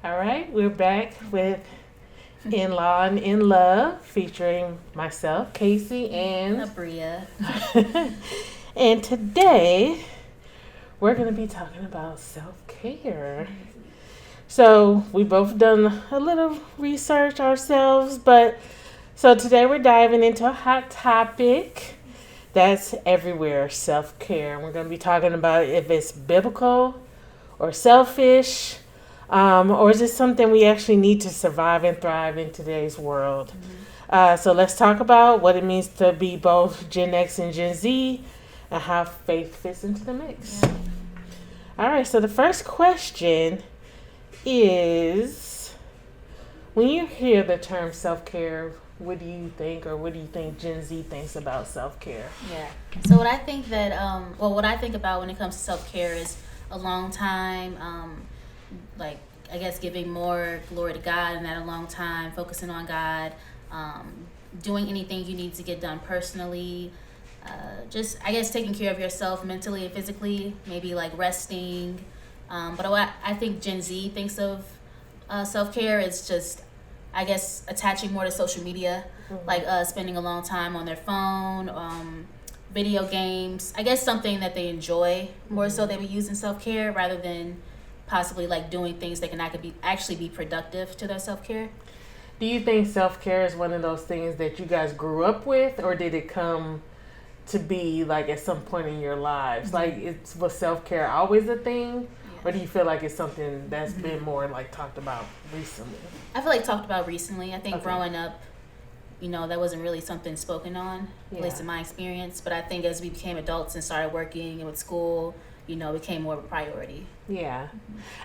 All right, we're back with In Law and In Love, featuring myself, Cacy, and Abria. and today we're going to be talking about self-care. So we both done a little research ourselves, but so today we're diving into a hot topic that's everywhere: self-care. We're going to be talking about if it's biblical or selfish. Or is it something we actually need to survive and thrive in today's world? So let's talk about what it means to be both Gen X and Gen Z and how faith fits into the mix. Yeah. All right, so the first question is, when you hear the term self-care, what do you think, or what do you think Gen Z thinks about self-care? Yeah. So what I think that, what I think about when it comes to self-care is a long time, like, I guess giving more glory to God in that a long time, focusing on God, doing anything you need to get done personally, just, I guess, taking care of yourself mentally and physically, maybe like resting. But what I think Gen Z thinks of self-care is just, I guess, attaching more to social media, like spending a long time on their phone, video games. I guess something that they enjoy more so they would use in self-care rather than possibly like doing things that can actually be productive to their self-care. Do you think self-care is one of those things that you guys grew up with, or did it come to be like at some point in your lives? Like, was self-care always a thing? Or do you feel like it's something that's been more like talked about recently? I feel like talked about recently. I think growing up, that wasn't really something spoken on, at least in my experience. But I think as we became adults and started working and with school, it became more of a priority. Yeah.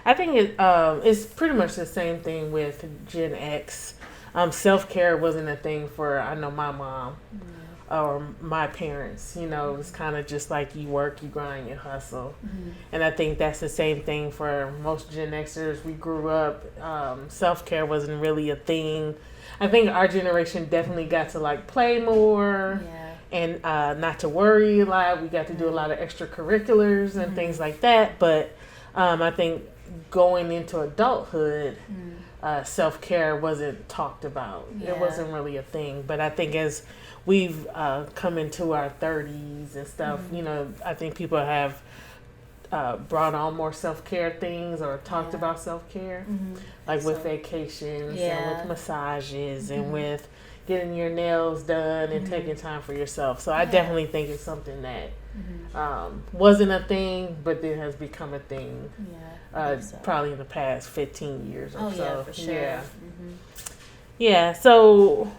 I think it's pretty much the same thing with Gen X. Self-care wasn't a thing for, I know, my mom or my parents. It's kind of just like you work, you grind, you hustle. And I think that's the same thing for most Gen Xers. We grew up, self-care wasn't really a thing. I think our generation definitely got to like play more. And not to worry a lot. We got to do a lot of extracurriculars and things like that. But I think going into adulthood, self-care wasn't talked about. It wasn't really a thing. But I think as we've come into our 30s and stuff, I think people have brought on more self-care things or talked about self-care. Like with vacations and with massages and with getting your nails done and taking time for yourself. So I definitely think it's something that wasn't a thing, but then has become a thing. Probably in the past 15 years or so. Yeah, for sure. Yeah. So,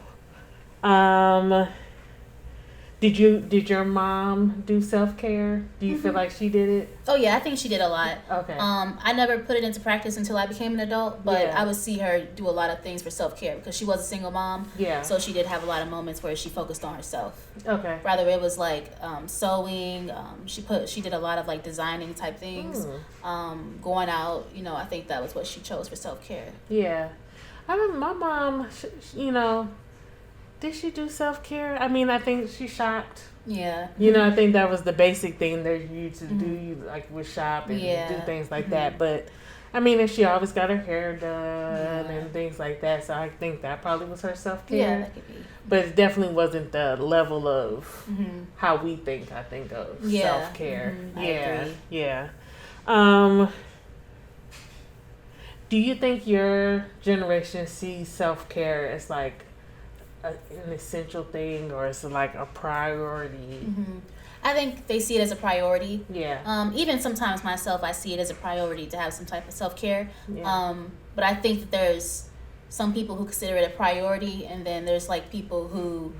did your mom do self-care? Do you feel like she did it? Oh yeah, I think she did a lot. Okay. I never put it into practice until I became an adult, but I would see her do a lot of things for self-care because she was a single mom. Yeah. So she did have a lot of moments where she focused on herself. Okay. Rather it was like sewing. She did a lot of like designing type things. Going out. I think that was what she chose for self-care. Yeah. I mean, my mom. Did she do self-care? I mean, I think she shopped. Yeah. I think that was the basic thing that you used to do, like with shop and do things like that. But, I mean, and she always got her hair done and things like that. So I think that probably was her self-care. Yeah, that could be. But it definitely wasn't the level of how we think, of self-care. I agree. Yeah. Do you think your generation sees self-care as like an essential thing, or is it like a priority? I think they see it as a priority. Yeah. Even sometimes myself, I see it as a priority to have some type of self-care. Yeah. But I think that there's some people who consider it a priority, and then there's like people who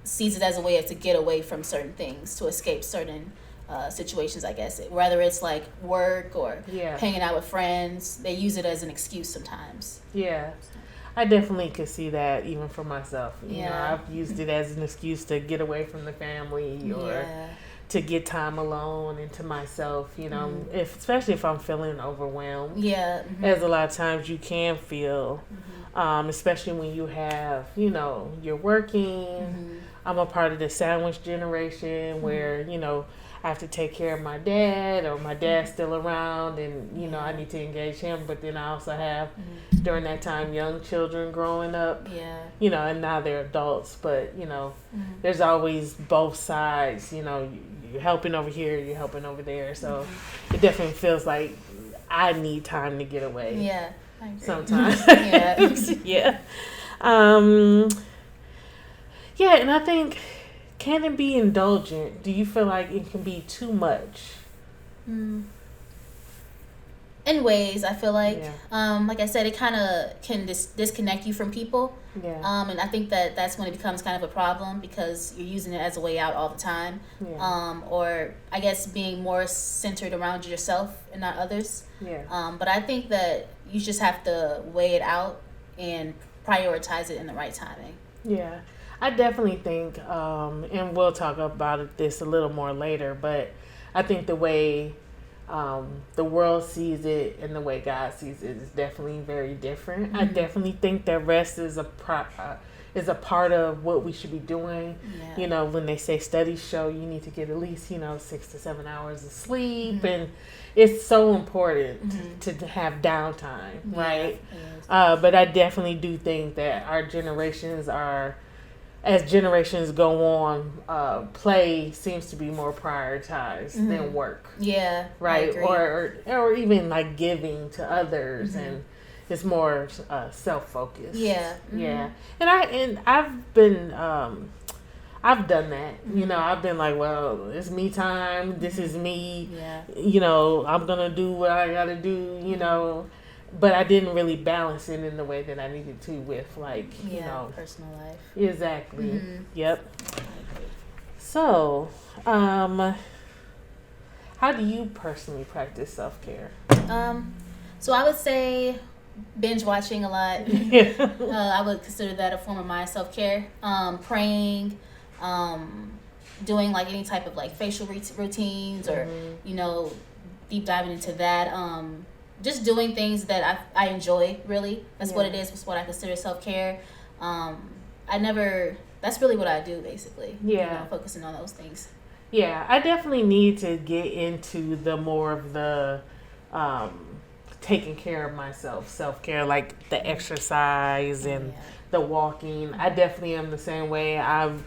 sees it as a way to get away from certain things, to escape certain situations, I guess. Whether it's like work or hanging out with friends, they use it as an excuse sometimes. Yeah. I definitely could see that even for myself. I've used it as an excuse to get away from the family or to get time alone and to myself, especially if I'm feeling overwhelmed. Yeah. As a lot of times you can feel, especially when you have, you're working. I'm a part of the sandwich generation where, have to take care of my dad, or my dad's still around, and you know I need to engage him. But then I also have during that time young children growing up. Yeah. You know, and now they're adults, but you know, there's always both sides. You know, you're helping over here, you're helping over there. So it definitely feels like I need time to get away. Yeah. I agree. Sometimes. Yeah. Yeah. Yeah, and I think, can it be indulgent? Do you feel like it can be too much? In ways, I feel like, Yeah. like I said, it kind of can disconnect you from people. Yeah. And I think that that's when it becomes kind of a problem because you're using it as a way out all the time. Yeah. Or I guess being more centered around yourself and not others. Yeah. But I think that you just have to weigh it out and prioritize it in the right timing. Yeah. I definitely think, and we'll talk about this a little more later, but I think the way the world sees it and the way God sees it is definitely very different. I definitely think that rest is a part of what we should be doing. Yeah. You know, when they say studies show you need to get at least 6 to 7 hours of sleep, and it's so important to have downtime, right? But I definitely do think that our generations are, as generations go on, play seems to be more prioritized than work. Yeah. Right. I agree. Or even like giving to others, and it's more self-focused. Yeah. Yeah. And I've been I've done that. You know, I've been like, well, it's me time. This is me. Yeah. You know, I'm gonna do what I gotta do. You know. But I didn't really balance it in the way that I needed to with, like, you know. Personal life. Exactly. Yep. So, how do you personally practice self-care? So I would say binge watching a lot. Yeah. I would consider that a form of my self-care. Praying, doing like any type of like facial routines or, you know, deep diving into that. Just doing things that I enjoy, really. That's what it is. That's what I consider self-care. That's really what I do, basically. Yeah. You know, focusing on those things. Yeah, I definitely need to get into the more of the taking care of myself, self-care, like the exercise and the walking. I definitely am the same way. I've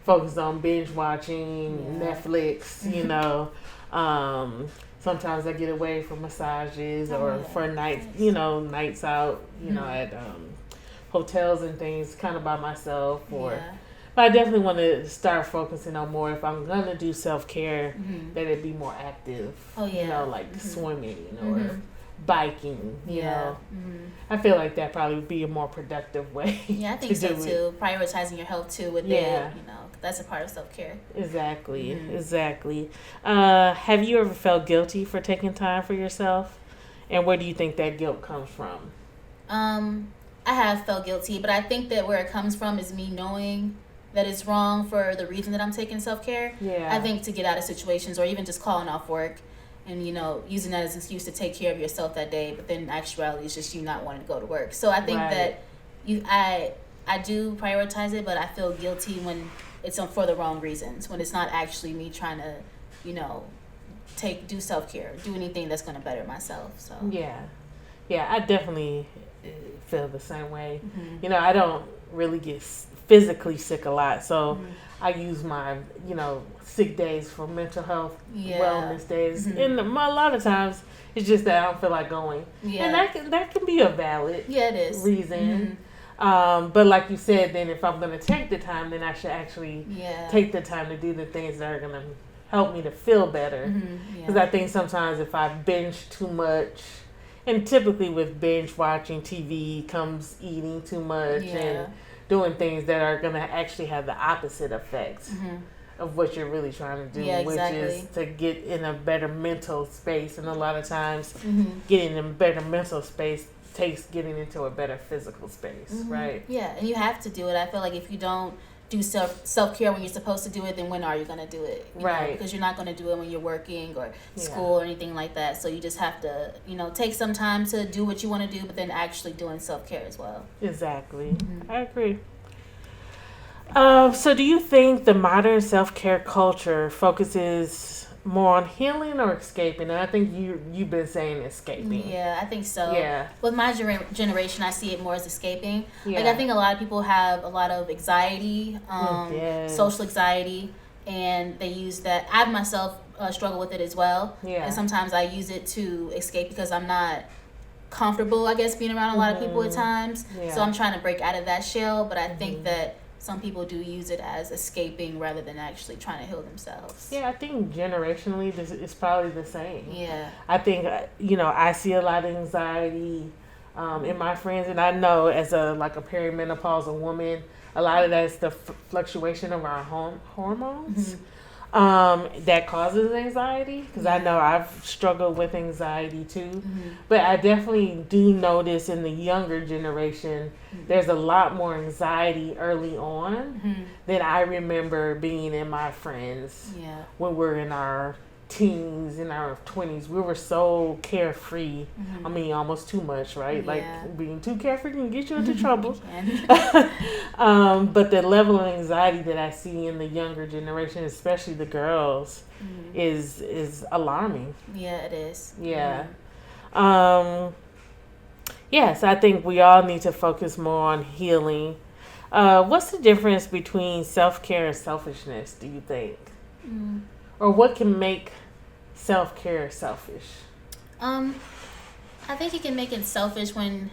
focused on binge watching, Netflix, you know. Sometimes I get away from massages or for nights, you know, nights out, you know, at hotels and things, kind of by myself. But I definitely want to start focusing on more, if I'm going to do self-care, that it be more active. You know, like swimming or biking, you know. I feel like that probably would be a more productive way. Yeah, I think so too. Prioritizing your health too with it, you know, that's a part of self-care. Exactly. Have you ever felt guilty for taking time for yourself? And where do you think that guilt comes from? I have felt guilty, but I think that where it comes from is me knowing that it's wrong for the reason that I'm taking self-care. Yeah. I think to get out of situations or even just calling off work and, you know, using that as an excuse to take care of yourself that day, but then in actuality it's just you not wanting to go to work. So I think that I do prioritize it, but I feel guilty when it's for the wrong reasons, when it's not actually me trying to, you know, do self-care, do anything that's going to better myself. So yeah, I definitely feel the same way. You know, I don't really get physically sick a lot, so I use my, you know, sick days for mental health, wellness days, and a lot of times it's just that I don't feel like going, and that can be a valid reason. But like you said, then if I'm going to take the time, then I should actually take the time to do the things that are going to help me to feel better. Because I think sometimes if I binge too much, and typically with binge watching TV comes eating too much and doing things that are going to actually have the opposite effects of what you're really trying to do, which is to get in a better mental space. And a lot of times getting in a better mental space takes getting into a better physical space, right? Yeah, and you have to do it. I feel like if you don't do self-care when you're supposed to do it, then when are you going to do it? You know, because you're not going to do it when you're working or school or anything like that. So you just have to, you know, take some time to do what you want to do, but then actually doing self-care as well. Exactly. I agree. So do you think the modern self-care culture focuses more on healing or escaping? And I think you've been saying escaping. Yeah, I think so. Yeah. With my generation, I see it more as escaping. Yeah. Like, I think a lot of people have a lot of anxiety, Yes. social anxiety, and they use that. I myself struggle with it as well. Yeah. And sometimes I use it to escape because I'm not comfortable, I guess, being around a lot of people at times. Yeah. So I'm trying to break out of that shell, but I think that some people do use it as escaping rather than actually trying to heal themselves. Yeah, I think generationally this is probably the same. Yeah. I think, I see a lot of anxiety in my friends, and I know as a perimenopausal woman, a lot of that is the fluctuation of our hormones. That causes anxiety, because I know I've struggled with anxiety too. But I definitely do notice in the younger generation there's a lot more anxiety early on than I remember being in my friends when we're in our teens, in our 20s. We were so carefree. I mean, almost too much, right? Yeah. Like, being too carefree can get you into trouble. But the level of anxiety that I see in the younger generation, especially the girls, is alarming. Yeah, it is. Yeah. Yes, I think we all need to focus more on healing. What's the difference between self-care and selfishness, do you think? Or what can make self-care selfish? I think you can make it selfish when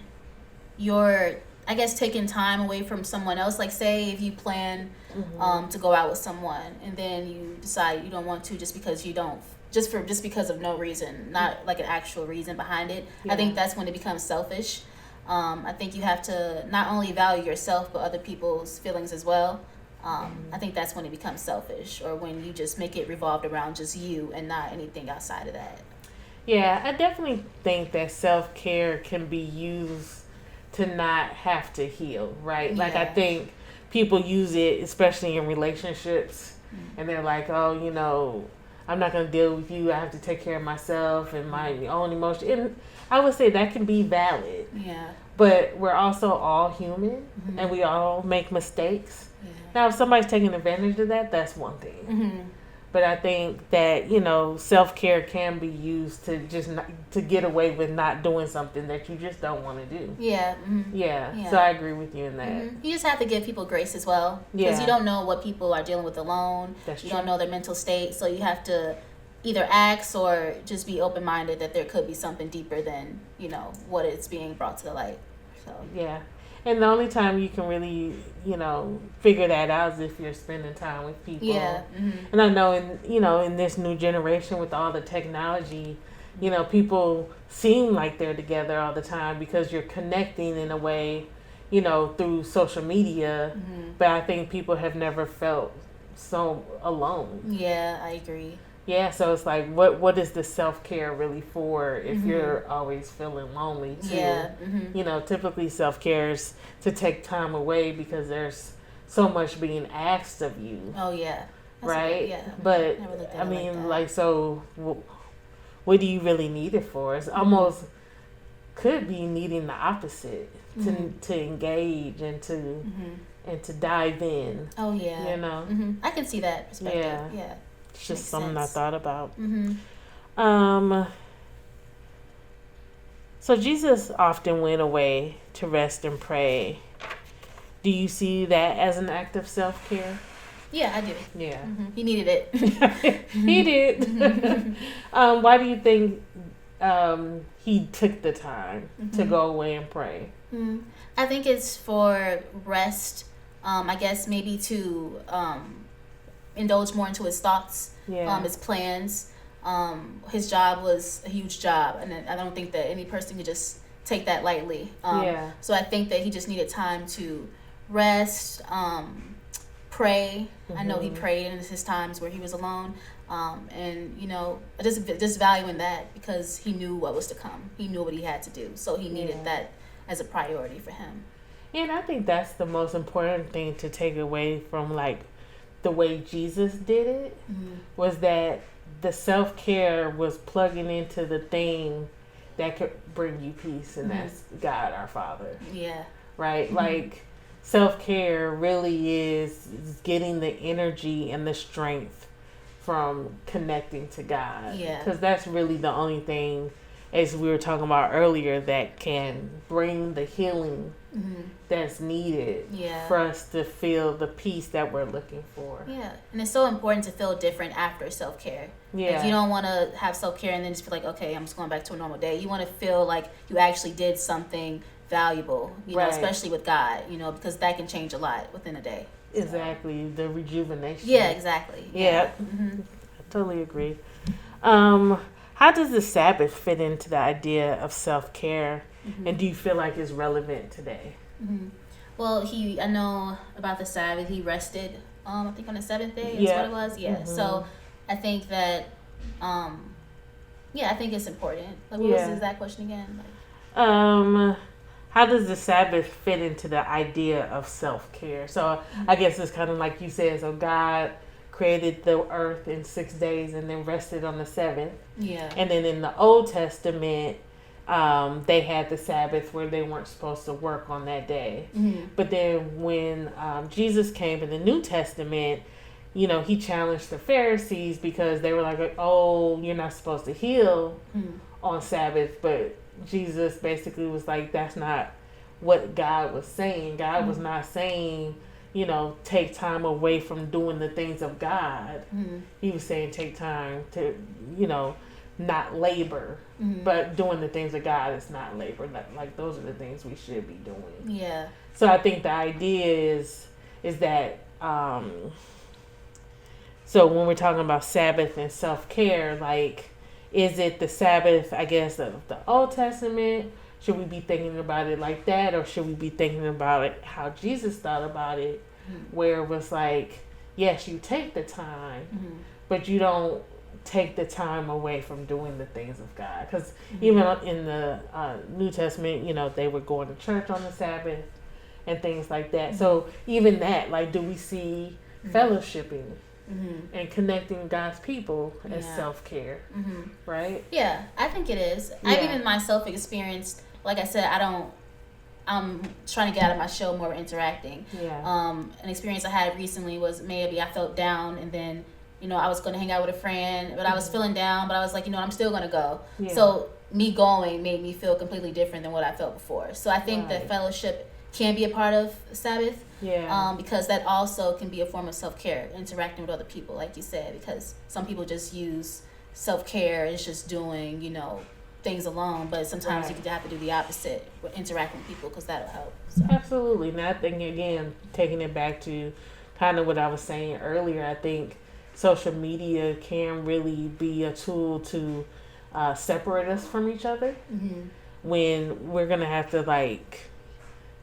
you're, I guess, taking time away from someone else. Like, say if you plan to go out with someone and then you decide you don't want to just because you don't, just because of no reason, not like an actual reason behind it. I think that's when it becomes selfish. I think you have to not only value yourself but other people's feelings as well. I think that's when it becomes selfish, or when you just make it revolved around just you and not anything outside of that. Yeah, I definitely think that self-care can be used to not have to heal, right? Like, I think people use it, especially in relationships, and they're like, oh, I'm not going to deal with you. I have to take care of myself and my own emotions. And I would say that can be valid. Yeah. But we're also all human, and we all make mistakes. Now, if somebody's taking advantage of that, that's one thing. But I think that, self-care can be used to just to get away with not doing something that you just don't want to do. Yeah. Yeah. So I agree with you in that. You just have to give people grace as well. Because you don't know what people are dealing with alone. That's true. You don't know their mental state. So you have to either ask or just be open-minded that there could be something deeper than, what is being brought to the light. So. Yeah. And the only time you can really, figure that out is if you're spending time with people. Yeah. And I know in this new generation with all the technology, people seem like they're together all the time because you're connecting in a way, through social media. But I think people have never felt so alone. Yeah, I agree. Yeah, so it's like, what is the self-care really for if you're always feeling lonely too? Yeah. Typically self-care is to take time away because there's so much being asked of you. Oh, yeah. Right? Yeah. But, I mean, so what do you really need it for? It's almost could be needing the opposite, to engage and to dive in. Oh, yeah. I can see that perspective. Yeah. It's just something I thought about. So Jesus often went away to rest and pray. Do you see that as an act of self-care? Yeah, I do. Yeah. He needed it. He did. Why do you think he took the time to go away and pray? I think it's for rest. I guess maybe to indulge more into his thoughts, his plans. His job was a huge job, and I don't think that any person could just take that lightly. So I think that he just needed time to rest, pray. I know he prayed in his times where he was alone, and just valuing that because he knew what was to come. He knew what he had to do, so he needed that as a priority for him. Yeah, and I think that's the most important thing to take away from the way Jesus did it, was that the self-care was plugging into the thing that could bring you peace, and that's God our Father. Yeah. Right? Like, self-care really is getting the energy and the strength from connecting to God. Yeah. Because that's really the only thing, as we were talking about earlier, that can bring the healing that's needed for us to feel the peace that we're looking for. Yeah, and it's so important to feel different after self-care. Yeah. Like, you don't want to have self-care and then just feel like, okay, I'm just going back to a normal day. You want to feel like you actually did something valuable, you know, especially with God, you know, because that can change a lot within a day. So. Exactly, the rejuvenation. Yeah, exactly. Yeah, I totally agree. How does the Sabbath fit into the idea of self-care, and do you feel like it's relevant today? Well, I know about the Sabbath. He rested, I think on the seventh day is what it was. Yeah. So I think that, I think it's important. Like, what was that question again? Like, how does the Sabbath fit into the idea of self-care? So I guess it's kind of like you said. So God created the earth in 6 days and then rested on the seventh. Yeah. And then in the Old Testament, they had the Sabbath where they weren't supposed to work on that day. But then when Jesus came in the New Testament, you know, he challenged the Pharisees because they were like, oh, you're not supposed to heal on Sabbath. But Jesus basically was like, that's not what God was saying. God was not saying, you know, take time away from doing the things of God. He was saying take time to, you know, not labor, but doing the things of God is not labor. Like those are the things we should be doing. Yeah. So I think the idea is that so when we're talking about Sabbath and self-care, like, is it the Sabbath, I guess, of the Old Testament? Should we be thinking about it like that, or should we be thinking about it how Jesus thought about it, where it was like, yes, you take the time, but you don't take the time away from doing the things of God? Because even in the New Testament, you know, they were going to church on the Sabbath and things like that. So even that, like, do we see fellowshipping and connecting God's people as self-care, right? Yeah, I think it is. I've even myself experienced, like I said, I'm trying to get out of my shell more interacting. An experience I had recently was maybe I felt down and then, you know, I was going to hang out with a friend, but I was feeling down, but I was like, you know, I'm still going to go. So me going made me feel completely different than what I felt before. So I think that fellowship can be a part of Sabbath. Because that also can be a form of self-care, interacting with other people, like you said, because some people just use self-care as just doing, you know, things alone, but sometimes you have to do the opposite, interacting with people, because that'll help. So. Absolutely. And I think, again, taking it back to kind of what I was saying earlier, I think social media can really be a tool to separate us from each other when we're going to have to, like,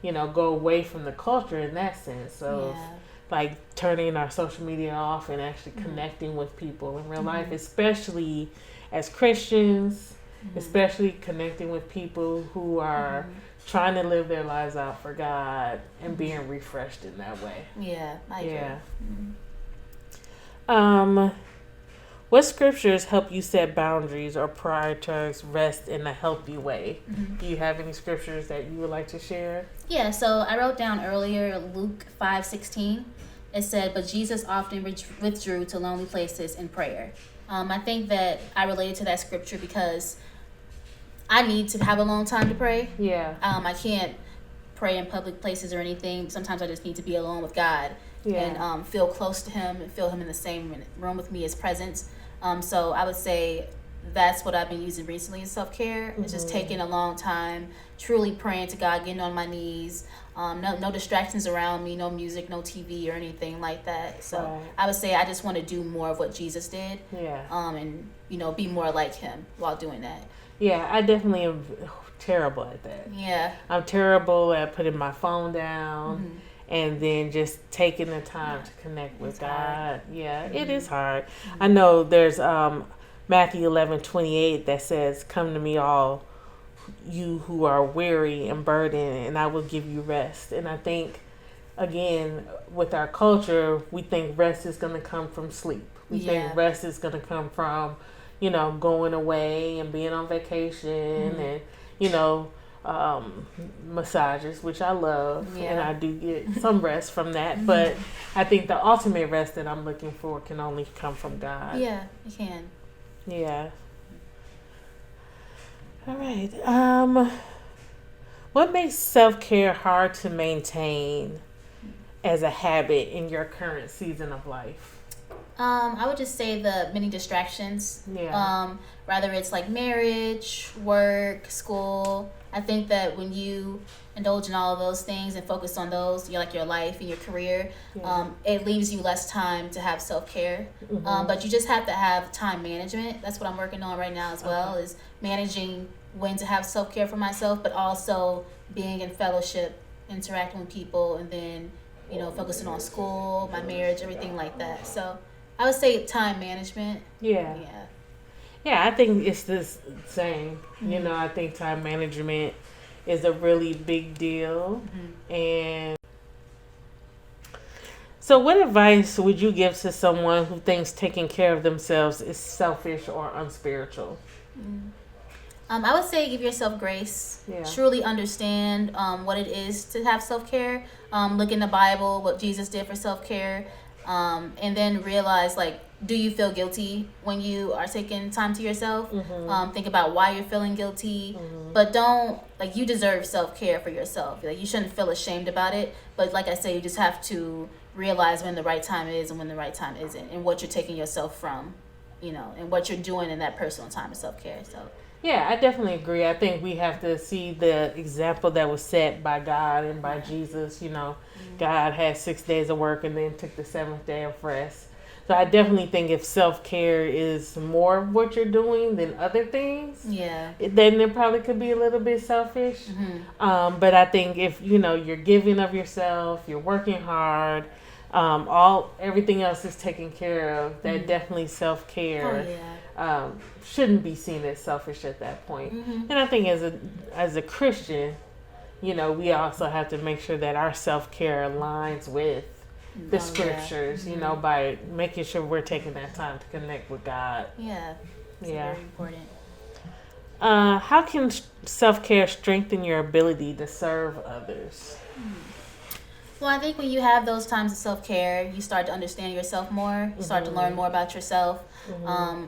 you know, go away from the culture in that sense of like turning our social media off and actually connecting with people in real life, especially as Christians, especially connecting with people who are trying to live their lives out for God and being refreshed in that way. Yeah, I agree. What scriptures help you set boundaries or prioritize rest in a healthy way? Do you have any scriptures that you would like to share? Yeah, so I wrote down earlier Luke 5:16. It said, but Jesus often withdrew to lonely places in prayer. I think that I related to that scripture because I need to have a long time to pray. I can't pray in public places or anything. Sometimes I just need to be alone with God and feel close to Him and feel Him in the same room with me, His presence. So I would say that's what I've been using recently in self-care. It's just taking a long time, truly praying to God, getting on my knees. No distractions around me, no music, no TV or anything like that. So I would say I just want to do more of what Jesus did. And, you know, be more like Him while doing that. Yeah, I definitely am terrible at that. I'm terrible at putting my phone down. And then just taking the time to connect with God. It is hard. I know there's Matthew 11:28 that says, come to me all you who are weary and burdened, and I will give you rest. And I think, again, with our culture, we think rest is going to come from sleep. We think rest is going to come from, you know, going away and being on vacation and, you know, massages, which I love, and Yeah. I do get some rest from that. But I think the ultimate rest that I'm looking for can only come from God. Yeah, you can. Yeah. All right. What makes self-care hard to maintain as a habit in your current season of life? I would just say the many distractions. Yeah. Rather it's like marriage, work, school. I think that when you indulge in all of those things and focus on those, your life and your career, Yeah. it leaves you less time to have self care. Mhm. But you just have to have time management. That's what I'm working on right now as well. Is managing when to have self care for myself, but also being in fellowship, interacting with people, and then focusing on school, my marriage, everything like that. So I would say time management. Yeah. Yeah. Yeah, I think it's the same. Mhm. I think time management is a really big deal. Mhm. And so, what advice would you give to someone who thinks taking care of themselves is selfish or unspiritual? Mm. I would say give yourself grace. Yeah. Truly understand what it is to have self care. Look in the Bible, what Jesus did for self care, and then realize do you feel guilty when you are taking time to yourself? Mm-hmm. Think about why you're feeling guilty, Mm-hmm. but don't you deserve self care for yourself. You shouldn't feel ashamed about it. But like I say, you just have to realize when the right time is and when the right time isn't, and what you're taking yourself from, and what you're doing in that personal time of self care. So. Yeah, I definitely agree. I think we have to see the example that was set by God and by Jesus. God had 6 days of work and then took the seventh day of rest. So I definitely think if self-care is more of what you're doing than other things, Yeah. then it probably could be a little bit selfish. Mm-hmm. But I think if, you're giving of yourself, you're working hard, everything else is taken care of, that definitely self-care. Oh yeah. Shouldn't be seen as selfish at that point. Mm-hmm. And I think as a Christian, we also have to make sure that our self-care aligns with the scriptures, by making sure we're taking that time to connect with God. Yeah. It's Yeah. very important. How can self-care strengthen your ability to serve others? Well, I think when you have those times of self-care, you start to understand yourself more. You start to learn more about yourself,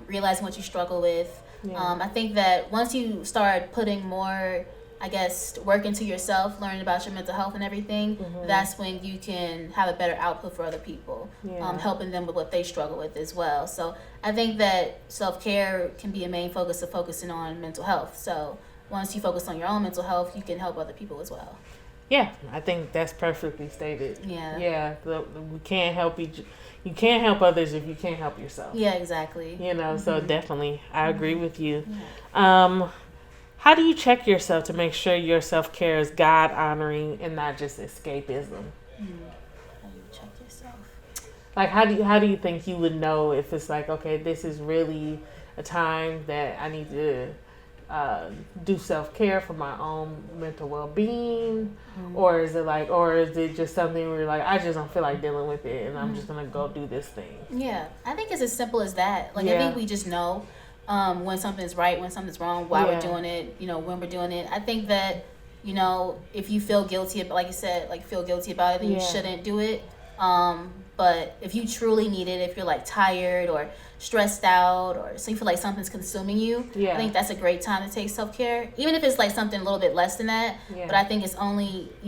realizing what you struggle with. Yeah. I think that once you start putting more, work into yourself, learning about your mental health and everything, that's when you can have a better output for other people, Yeah. helping them with what they struggle with as well. So I think that self-care can be a main focus of focusing on mental health. So once you focus on your own mental health, you can help other people as well. Yeah, I think that's perfectly stated. Yeah. Yeah, we can't help you can't help others if you can't help yourself. Yeah, exactly. So definitely, I agree with you. Yeah. How do you check yourself to make sure your self-care is God honoring and not just escapism? How do you check yourself? Like, how do you think you would know if it's like, okay, this is really a time that I need to do self-care for my own mental well-being, or is it just something where you're like, I just don't feel like dealing with it and I'm just gonna go do this thing? Yeah, I think it's as simple as that. I think we just know when something's right, when something's wrong, why we're doing it, when we're doing it. I think that if you feel guilty, like you said, feel guilty about it, then you shouldn't do it. But if you truly need it, if you're tired or stressed out, or so you feel like something's consuming you, I think that's a great time to take self-care, even if it's something a little bit less than that. But I think you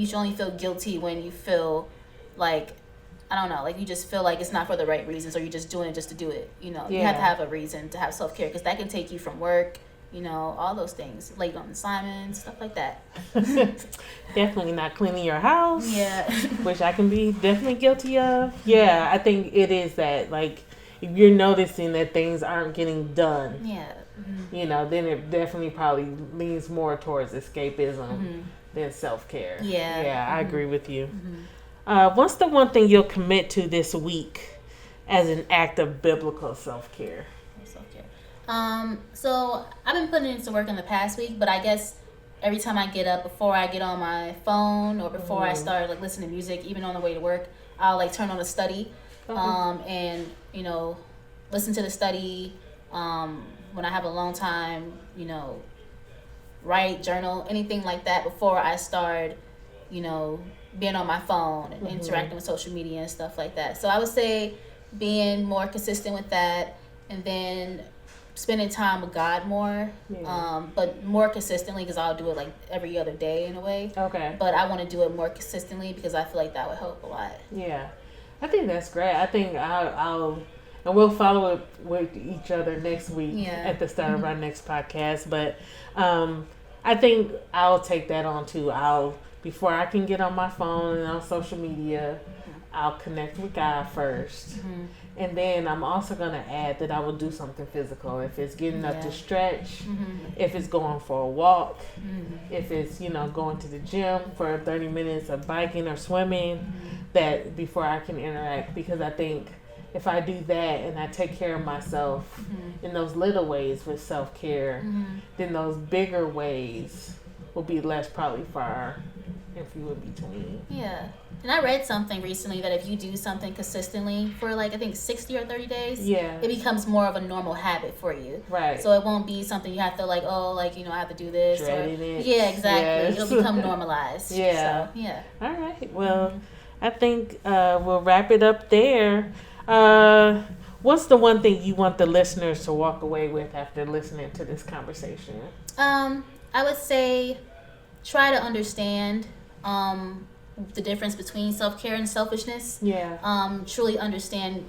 should only feel guilty when you feel I don't know, you just feel like it's not for the right reasons, or you're just doing it just to do it. You have to have a reason to have self-care, because that can take you from work, all those things, late on assignments, stuff like that. Definitely not cleaning your house. Yeah. Which I can be definitely guilty of. Yeah, I think it is that, if you're noticing that things aren't getting done, then it definitely probably leans more towards escapism than self-care. Yeah, I agree with you. What's the one thing you'll commit to this week as an act of biblical self-care? So I've been putting it into work in the past week, but I guess every time I get up, before I get on my phone or before I start listening to music, even on the way to work, I'll turn on a study, and listen to the study. When I have a long time, write, journal, anything like that before I start, being on my phone and interacting with social media and stuff like that. So I would say being more consistent with that, and then spending time with God more, but more consistently, because I'll do it like every other day in a way. Okay. But I want to do it more consistently because I feel like that would help a lot. Yeah, I think that's great. I think I'll and we'll follow it with each other next week at the start of our next podcast. But I think I'll take that on too. Before I can get on my phone and on social media, I'll connect with God first. And then I'm also going to add that I will do something physical. If it's getting up to stretch, if it's going for a walk, if it's, going to the gym for 30 minutes of biking or swimming, that before I can interact. Because I think if I do that and I take care of myself in those little ways with self-care, then those bigger ways will be less probably far and few in between. Yeah. And I read something recently that if you do something consistently for I think 60 or 30 days, it becomes more of a normal habit for you. Right. So it won't be something you have to I have to do this. Dreading it. Yeah, exactly. Yes. It'll become normalized. Yeah. So, yeah. All right. Well, I think we'll wrap it up there. What's the one thing you want the listeners to walk away with after listening to this conversation? I would say try to understand the difference between self-care and selfishness. Yeah. Truly understand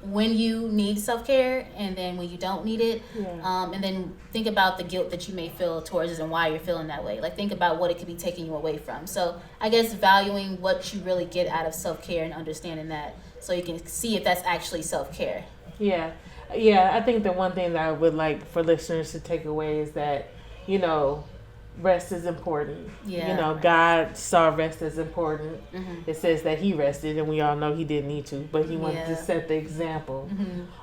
when you need self-care and then when you don't need it. Yeah. And then think about the guilt that you may feel towards it and why you're feeling that way. Think about what it could be taking you away from. So I guess valuing what you really get out of self-care and understanding that so you can see if that's actually self-care. Yeah. Yeah, I think the one thing that I would like for listeners to take away is that, rest is important. Yeah. God saw rest as important. It says that he rested, and we all know he didn't need to, but he wanted to set the example.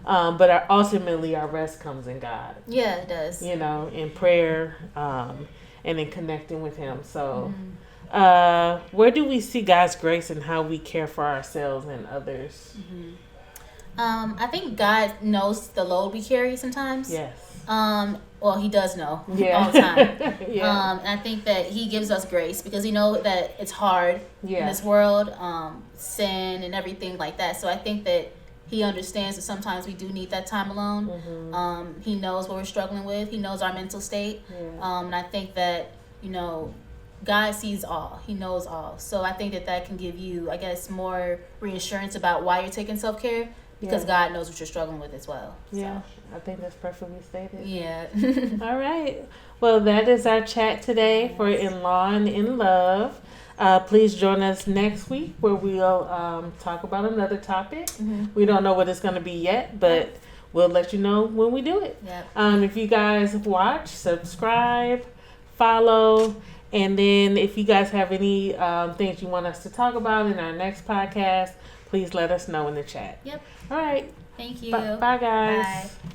But ultimately, our rest comes in God. Yeah, it does. In prayer and in connecting with him. So where do we see God's grace in how we care for ourselves and others? I think God knows the load we carry sometimes. Yes. Well, he does know all the time. And I think that he gives us grace because he knows that it's hard in this world, sin and everything like that. So I think that he understands that sometimes we do need that time alone. He knows what we're struggling with. He knows our mental state. And I think that, God sees all. He knows all. So I think that can give you, I guess, more reassurance about why you're taking self-care. Because God knows what you're struggling with as well. Yeah, I think that's perfectly stated. Yeah. All right. Well, that is our chat today for In Law and In Love. Please join us next week where we'll talk about another topic. We don't know what it's going to be yet, but we'll let you know when we do it. If you guys watch, subscribe, follow, and then if you guys have any things you want us to talk about in our next podcast, please let us know in the chat. Yep. All right. Thank you. Bye, guys. Bye.